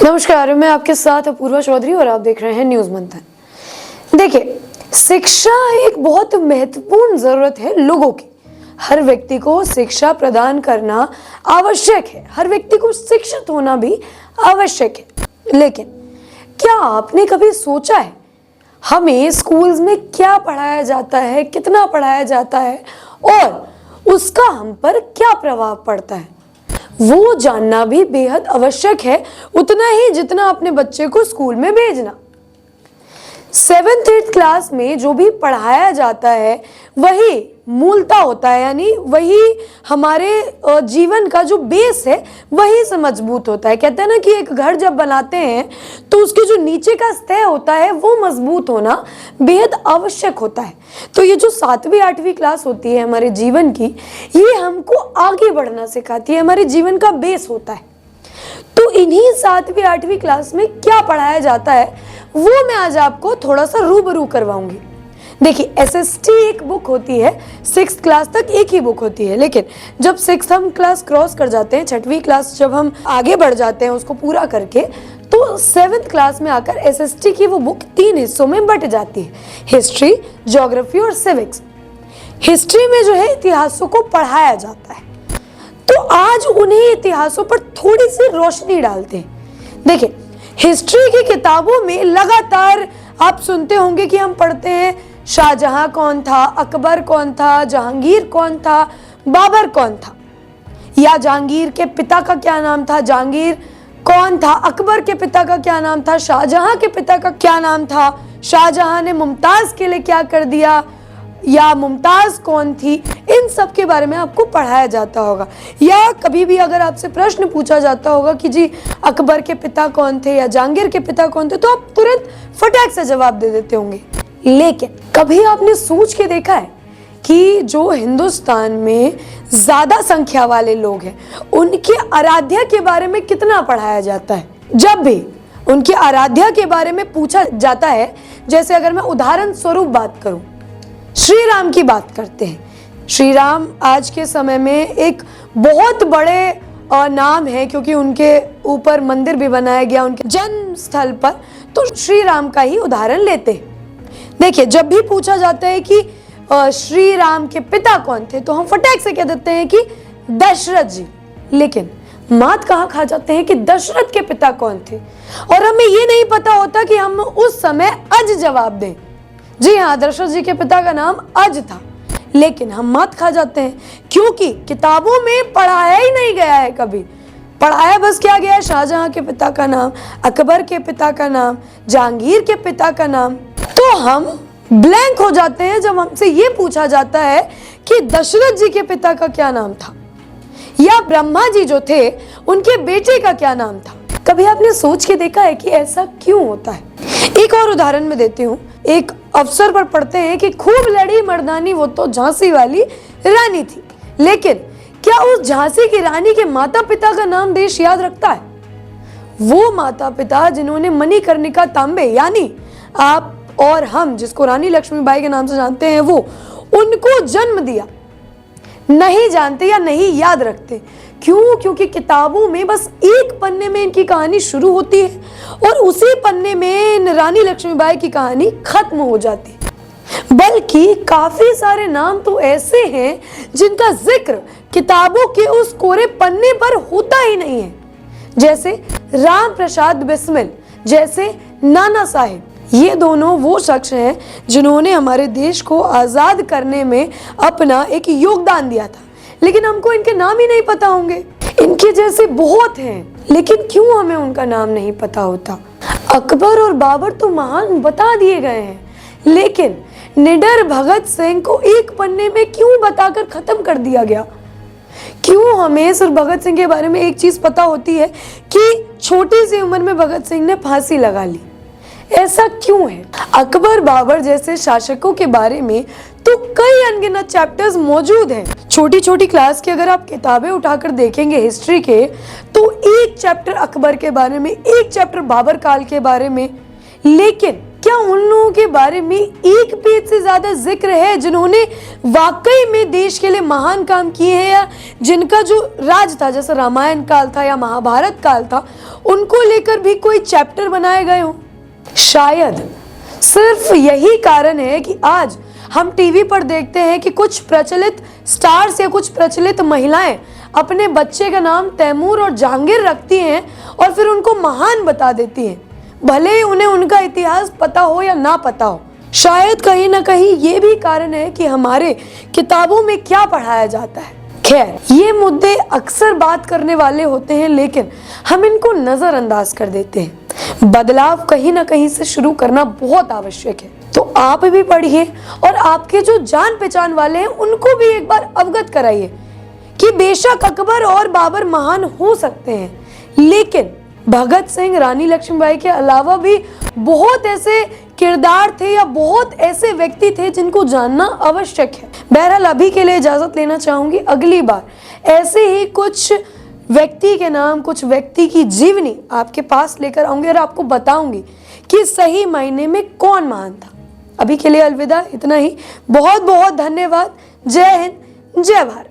नमस्कार, मैं आपके साथ अपूर्वा चौधरी और आप देख रहे हैं न्यूज मंथन। देखिए, शिक्षा एक बहुत महत्वपूर्ण जरूरत है लोगों की। हर व्यक्ति को शिक्षा प्रदान करना आवश्यक है, हर व्यक्ति को शिक्षित होना भी आवश्यक है। लेकिन क्या आपने कभी सोचा है हमें स्कूल्स में क्या पढ़ाया जाता है, कितना पढ़ाया जाता है और उसका हम पर क्या प्रभाव पड़ता है? वो जानना भी बेहद आवश्यक है, उतना ही जितना अपने बच्चे को स्कूल में भेजना। 7th 8th क्लास में जो भी पढ़ाया जाता है वही मूलता होता है, यानी वही हमारे जीवन का जो बेस है वही से मजबूत होता है। कहते हैं ना कि एक घर जब बनाते हैं तो उसके जो नीचे का सतह होता है वो मजबूत होना बेहद आवश्यक होता है। तो ये जो 7वीं 8वीं क्लास होती है हमारे जीवन की, ये हमको आगे बढ़ना सिखाती है, हमारे जीवन का बेस होता है। तो इन्हीं 7वीं 8वीं क्लास में क्या पढ़ाया जाता है वो मैं आज आपको थोड़ा सा रूबरू करवाऊंगी। देखिए, एसएसटी एक बुक होती है, 6th क्लास तक एक ही बुक होती है, लेकिन जब 6th हम क्लास क्रॉस कर जाते हैं, 6वीं क्लास जब हम आगे बढ़ जाते हैं उसको पूरा करके, तो 7th क्लास में आकर एसएसटी की वो बुक 3 हिस्सों में बट जाती है, हिस्ट्री, ज्योग्राफी और सिविक्स। हिस्ट्री में जो है इतिहासों को पढ़ाया जाता है, तो आज उन्हीं इतिहासों पर थोड़ी सी रोशनी डालते हैं। देखिए, हिस्ट्री की किताबों में लगातार आप सुनते होंगे कि हम पढ़ते हैं शाहजहां कौन था, अकबर कौन था, जहांगीर कौन था, बाबर कौन था, या जहांगीर के पिता का क्या नाम था, जहांगीर कौन था, अकबर के पिता का क्या नाम था, शाहजहां के पिता का क्या नाम था, शाहजहां ने मुमताज के लिए क्या कर दिया, या मुमताज कौन थी। इन सब के बारे में आपको पढ़ाया जाता होगा, या कभी भी अगर आपसे प्रश्न पूछा जाता होगा कि जी अकबर के पिता कौन थे या जहांगीर के पिता कौन थे, तो आप तुरंत फटाक से जवाब दे देते होंगे। लेकिन कभी आपने सोच के देखा है कि जो हिंदुस्तान में ज्यादा संख्या वाले लोग हैं उनके आराध्या के बारे में कितना पढ़ाया जाता है? जब भी उनके आराध्या के बारे में पूछा जाता है, जैसे अगर मैं उदाहरण स्वरूप बात करूं, श्री राम की बात करते हैं। श्री राम आज के समय में एक बहुत बड़े नाम है, क्योंकि उनके ऊपर मंदिर भी बनाया गया उनके जन्म स्थल पर, तो श्री राम का ही उदाहरण लेते हैं। देखिए, जब भी पूछा जाता है कि श्री राम के पिता कौन थे, तो हम फटाक से कह देते हैं कि दशरथ जी। लेकिन मात कहाँ खा जाते हैं कि दशरथ के पिता कौन थे, और हमें ये नहीं पता होता कि हम उस समय अज जवाब दें। जी हाँ, दशरथ जी के पिता का नाम अज था, लेकिन हम मात खा जाते हैं क्योंकि किताबों में पढ़ाया ही नहीं गया है। कभी पढ़ाया बस क्या गया है, शाहजहां के पिता का नाम, अकबर के पिता का नाम, जहांगीर के पिता का नाम। तो हम ब्लैंक हो जाते हैं जब हमसे ये पूछा जाता है कि दशरथ जी के पिता का क्या नाम था, या ब्रह्मा जी जो थे उनके बेटे का क्या नाम था। कभी आपने सोच के देखा है कि ऐसा क्यों होता है? एक और उदाहरण मैं देती हूँ। एक अवसर पर पढ़ते हैं कि खूब लड़ी मर्दानी वो तो झांसी वाली रानी थी, लेकिन क्या उस झांसी की रानी के माता पिता का नाम देश याद रखता है? वो माता पिता जिन्होंने मणिकर्णिका तांबे, यानी आप और हम जिसको रानी लक्ष्मीबाई के नाम से जानते हैं, वो उनको जन्म दिया, नहीं जानते या नहीं याद रखते। क्यों? क्योंकि किताबों में बस एक पन्ने में इनकी कहानी शुरू होती है और उसी पन्ने में रानी लक्ष्मीबाई की कहानी खत्म हो जाती है। बल्कि काफी सारे नाम तो ऐसे हैं जिनका जिक्र किताबों के उस कोरे पन्ने पर होता ही नहीं है, जैसे राम प्रसाद बिस्मिल, जैसे नाना साहेब। ये दोनों वो शख्स हैं जिन्होंने हमारे देश को आजाद करने में अपना एक योगदान दिया था, लेकिन हमको इनके नाम ही नहीं पता होंगे। इनके जैसे बहुत हैं, लेकिन क्यों हमें उनका नाम नहीं पता होता? अकबर और बाबर तो महान बता दिए गए हैं, लेकिन निडर भगत सिंह को एक पन्ने में क्यों बताकर खत्म कर दिया गया? क्यों हमें सिर्फ भगत सिंह के बारे में एक चीज पता होती है कि छोटी सी उम्र में भगत सिंह ने फांसी लगा ली? ऐसा क्यों है? अकबर बाबर जैसे शासकों के बारे में तो कई अनगिनत चैप्टर्स मौजूद हैं। छोटी छोटी क्लास की अगर आप किताबें उठाकर देखेंगे हिस्ट्री के, तो एक चैप्टर अकबर के बारे में, एक चैप्टर बाबर काल के बारे में। लेकिन क्या क्या उन लोगों के बारे में एक पेज से ज्यादा जिक्र है जिन्होंने वाकई में देश के लिए महान काम किए हैं, या जिनका जो राज था, जैसे रामायण काल था या महाभारत काल था, उनको लेकर भी कोई चैप्टर बनाए गए हों? शायद सिर्फ यही कारण है कि आज हम टीवी पर देखते हैं कि कुछ प्रचलित स्टार्स या कुछ प्रचलित महिलाएं अपने बच्चे का नाम तैमूर और जहांगीर रखती हैं और फिर उनको महान बता देती हैं, भले ही उन्हें उनका इतिहास पता हो या ना पता हो। शायद कहीं ना कहीं ये भी कारण है कि हमारे किताबों में क्या पढ़ाया जाता है। खैर, ये मुद्दे अक्सर बात करने वाले होते हैं, लेकिन हम इनको नजरअंदाज कर देते हैं। बदलाव कहीं ना कहीं से शुरू करना बहुत आवश्यक है। तो आप भी पढ़िए और आपके जो जान पहचान वाले हैं उनको भी एक बार अवगत कराइए कि बेशक अकबर और बाबर महान हो सकते हैं, लेकिन भगत सिंह, रानी लक्ष्मीबाई के अलावा भी बहुत ऐसे किरदार थे या बहुत ऐसे व्यक्ति थे जिनको जानना आवश्यक है। बहरहाल अभी के लिए इजाजत लेना चाहूंगी। अगली बार ऐसे ही कुछ व्यक्ति के नाम, कुछ व्यक्ति की जीवनी आपके पास लेकर आऊंगी और आपको बताऊंगी कि सही मायने में कौन महान था। अभी के लिए अलविदा, इतना ही। बहुत बहुत धन्यवाद। जय हिंद, जय भारत।